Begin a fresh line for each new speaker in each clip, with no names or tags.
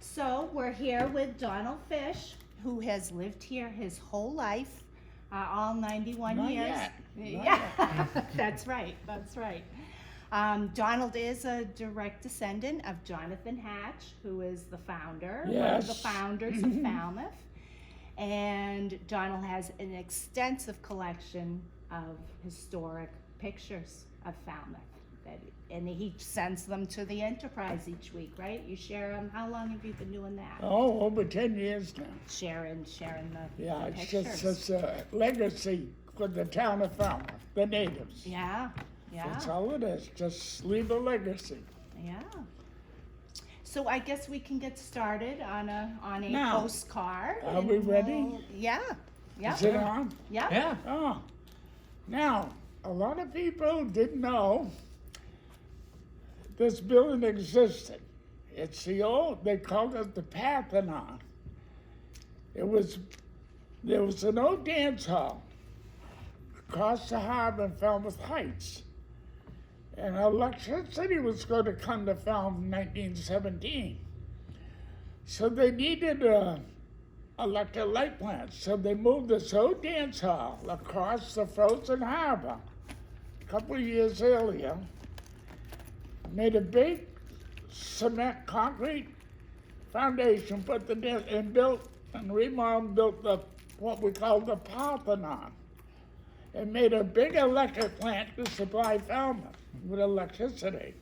So we're here with Donald Fish, who has lived here his whole life, all 91
Not
years.
yet.
Yeah, that's right. That's right. Donald is a direct descendant of Jonathan Hatch, who is the founder, one of the
Yes.
founders of Falmouth. And Donald has an extensive collection of historic pictures of Falmouth. And he sends them to the Enterprise each week, right? You share them. How long have you been doing that?
Oh, over 10 years now.
Sharing the
Yeah,
the
it's
pictures.
just a legacy for the town of Falmouth, the natives.
Yeah,
That's
yeah,
all it is, just leave a legacy.
yeah. So I guess we can get started on a
Now,
postcard.
are
and
we ready?
Yeah, yeah,
Is it on?
yeah.
Yeah.
Oh, now, a lot of people didn't know this building existed. It's the old, they called it the Parthenon. There was an old dance hall across the harbor in Falmouth Heights. And electricity was going to come to Falmouth in 1917. So they needed electric light plants. So they moved this old dance hall across the frozen harbor a couple of years earlier, made a big cement concrete foundation, put the dance, and built and remodeled, built what we call the Parthenon, and made a big electric plant to supply Falmouth with electricity.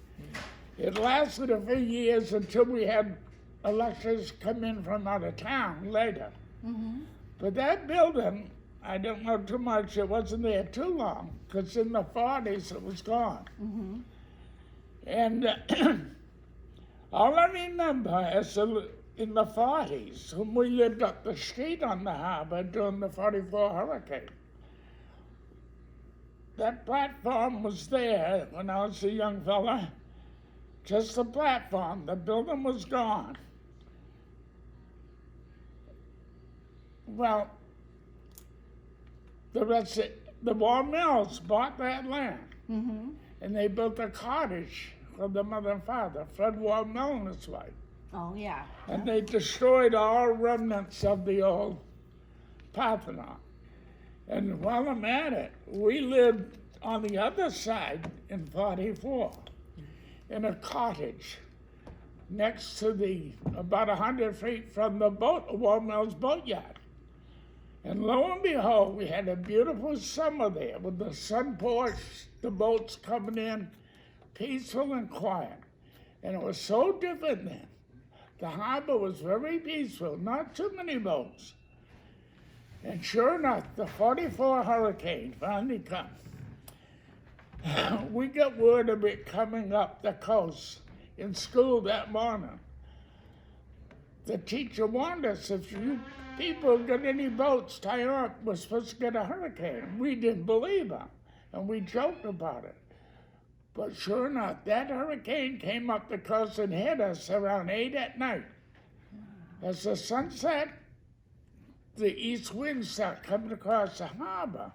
It lasted a few years until we had electricians come in from out of town later.
Mm-hmm.
But that building, I don't know too much, it wasn't there too long, because in the 40s it was gone.
Mm-hmm.
And all I remember is in the 40s, when we lived up the street on the harbor during the 44 hurricane. That platform was there when I was a young fella, just the platform. The building was gone. Well, the War Mills bought that land.
Mm-hmm.
And they built a cottage for the mother and father, Fred Wall Mill and his wife.
Oh yeah.
And they destroyed all remnants of the old Parthenon. And while I'm at it, we lived on the other side in 44 in a cottage next to about 100 feet from the Wall Mill's boatyard. And lo and behold, we had a beautiful summer there with the sun porch, the boats coming in, peaceful and quiet. And it was so different then. The harbor was very peaceful, not too many boats. And sure enough, the 44 hurricane finally come. We got word of it coming up the coast in school that morning. The teacher warned us, if you people got any boats tied up, we're supposed to get a hurricane. We didn't believe her, and we joked about it. But sure enough, that hurricane came up the coast and hit us around 8 at night. As the sun set, the east wind started coming across the harbor.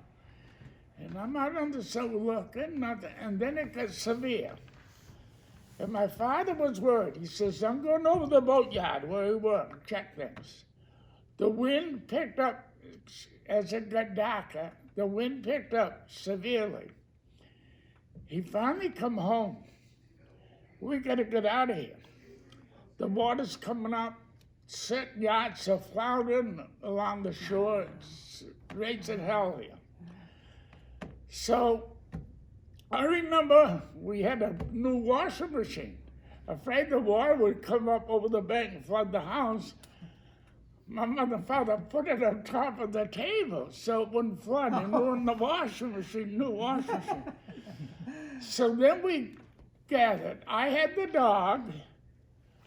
And I'm out on the sill looking, nothing, and then it got severe. And my father was worried. He says, I'm going over the boatyard where we were, check things. The wind picked up, as it got darker, the wind picked up severely. He finally come home. We gotta get out of here. The water's coming up, certain yachts are floundering along the shore. It's raising hell here. So I remember we had a new washing machine. Afraid the water would come up over the bank and flood the house. My mother and father put it on top of the table so it wouldn't flood and ruin the washing machine, new washing machine. So then we gathered. I had the dog,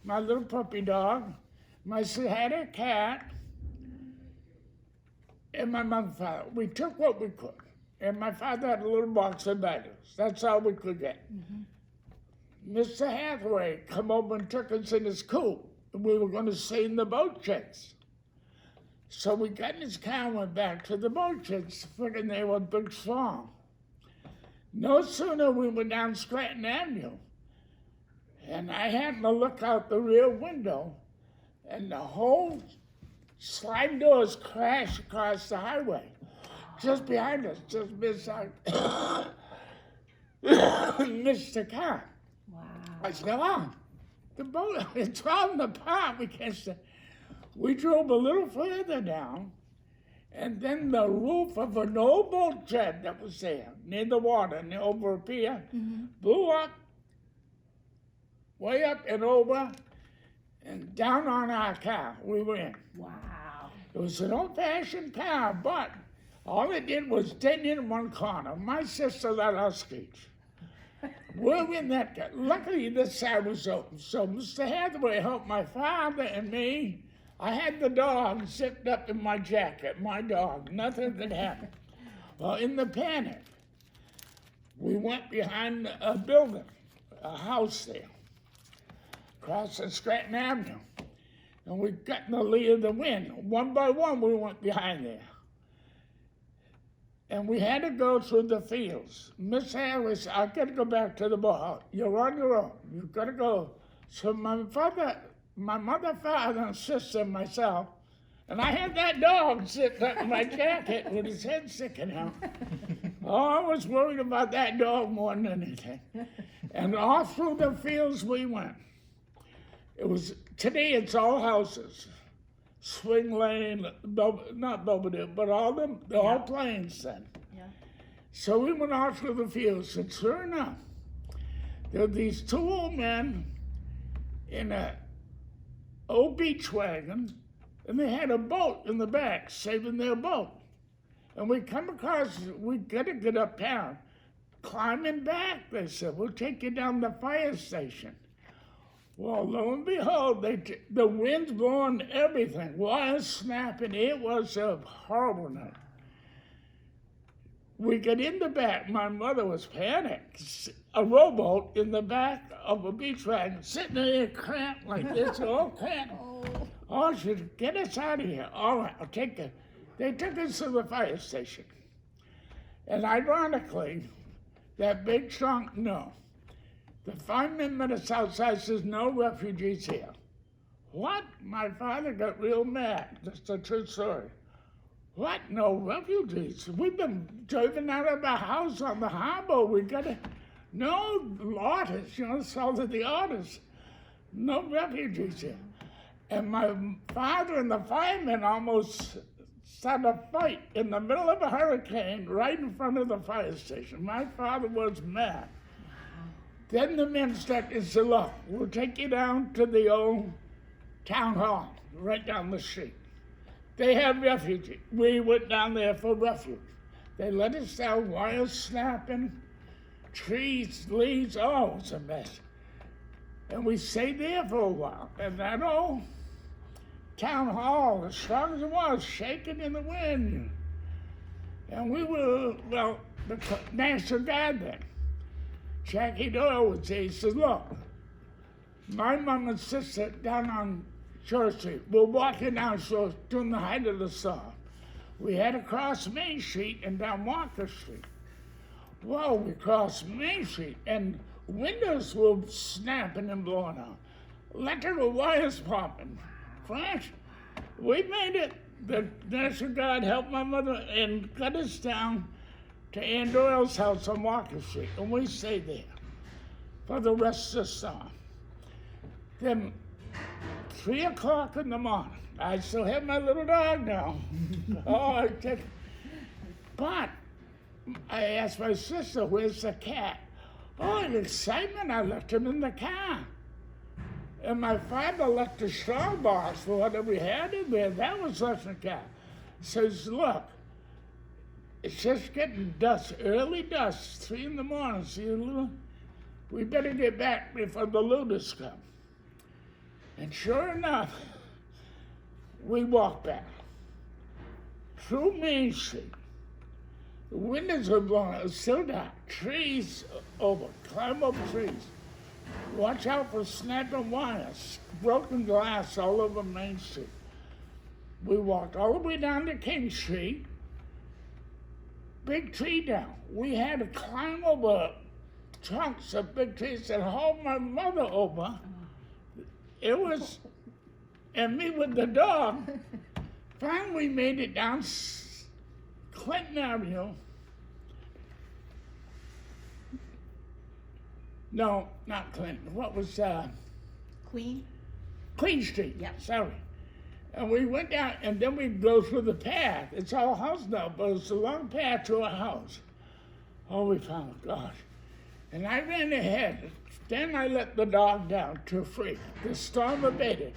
my little puppy dog. My sister had a cat, and my mother and father. We took what we could. And my father had a little box of bagels. That's all we could get. Mm-hmm. Mr. Hathaway come over and took us in his coupe. And we were going to stay in the boat sheds. So we got in his car and went back to the boat sheds, thinking they were a big storm. No sooner we were down Scranton Avenue, and I happened to look out the rear window. and the whole sliding doors crashed across the highway. Just behind us, just beside, missed the car.
Wow.
I said, oh, the boat, it's falling apart. We can't stay. We drove a little further down, and then the roof of an old boat shed that was there near the water, over a pier, blew up, way up and over, and down on our car we were in.
Wow.
It was an old-fashioned car, but all it did was dent in one corner. My sister let us teach. We're in that car. Luckily, this side was open, so Mr. Hathaway helped my father and me. I had the dog zipped up in my jacket, my dog. Nothing could happen. Well, in the panic, we went behind a building, a house there, across the Stratton Avenue. And we got in the lee of the wind. One by one, we went behind there. And we had to go through the fields. Miss Harris, I got to go back to the boat. You're on your own. You've got to go. So my mother, father, and sister, and myself, and I had that dog sitting up in my jacket with his head sticking out. Oh, I was worried about that dog more than anything. And all through the fields we went. Today it's all houses. Swing Lane, not Belvedere, but all them, they're all plains then.
Yeah.
So we went off through the fields, and sure enough, there were these two old men in a old beach wagon, and they had a boat in the back, saving their boat. And we come across, we gotta get uptown. Climbing back, they said, we'll take you down the fire station. Well, lo and behold, the wind's blowing everything, wires snapping. It was a horrible night. We get in the back. My mother was panicked. A rowboat in the back of a beach wagon, sitting there cramped like this, all cramped. Oh, she said, get us out of here. All right, I'll take you. They took us to the fire station. And ironically, that big trunk, no. The 5 minutes outside says, no refugees here. What? My father got real mad. That's the true story. What? No refugees? We've been driven out of our house on the harbor. We got to, no artists, south of the artists. No refugees here. And my father and the firemen almost started a fight in the middle of a hurricane right in front of the fire station. My father was mad. Then the men started to say, look, we'll take you down to the old town hall, right down the street. They had refuge. We went down there for refuge. They let us down, wires snapping, trees, leaves, oh, it was a mess. And we stayed there for a while. And that old town hall, as strong as it was, shaking in the wind. And we were, well, the National Guard then. Jackie Doyle would say, he says, look, my mom and sister down on Shore Street, we're walking down Shore during the height of the storm. We had to cross Main Street and down Walker Street. Well, we crossed Main Street and windows were snapping and blowing out. Electrical wires popping. Flash. We made it. The National Guard helped my mother and got us down to Ann Doyle's house on Walker Street, and we stayed there for the rest of the storm. Then 3 o'clock in the morning, I still have my little dog now. But I asked my sister, where's the cat? Oh, in excitement, I left him in the car. And my father left a straw box for whatever we had in there. That was left in the car. Says, look, it's just getting dusk, early dusk, 3 in the morning. So we better get back before the looters come. And sure enough, we walked back through Main Street. The windows were blowing, it was still dark. Trees over, climb up trees. Watch out for snapping wires, broken glass all over Main Street. We walked all the way down to King Street. Big tree down. We had to climb over trunks of big trees and haul my mother over. It was and me with the dog. Finally, we made it down Clinton Avenue. No, not Clinton. What was
Queen?
Queen Street?
Yep.
Sorry. And we went down, and then we'd go through the path. It's our house now, but it's a long path to our house. Oh, we found God. And I ran ahead. Then I let the dog down to free. The storm abated.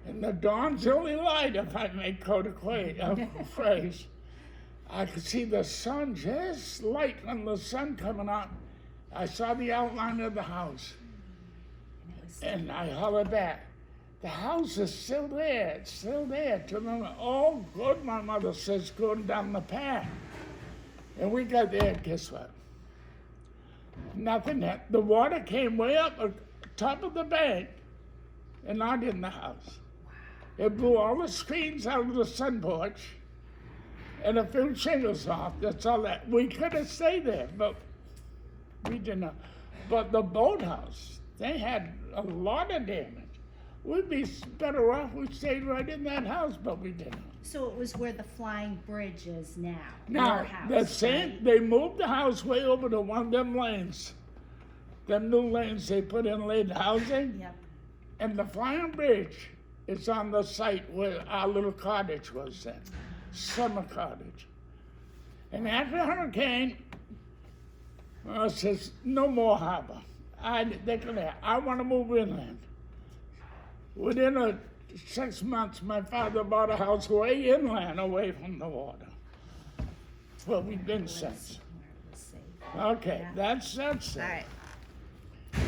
And the dawn's early light, if I may quote a phrase, I could see the sun, just light from the sun coming out. I saw the outline of the house. And I hollered back, the house is still there, it's still there. To them, oh, good, my mother says, going down the path. And we got there, guess what? Nothing. The water came way up on top of the bank and not in the house. It blew all the screens out of the sun porch and a few shingles off. That's all that. We could have stayed there, but we didn't. But the boathouse, they had a lot of damage. We'd be better off we stayed right in that house, but we didn't.
So it was where the flying bridge is now.
Now,
your house,
the same,
right?
they moved the house way over to one of them lanes. Them new lanes they put in late housing.
Yep.
And the flying bridge is on the site where our little cottage was then, summer cottage. And after the hurricane, it says, no more harbor. I want to move inland. Within 6 months, my father bought a house way inland, away from the water. Well, we've been since.
Where it was safe.
Okay,
Yeah.
that's it.
All right.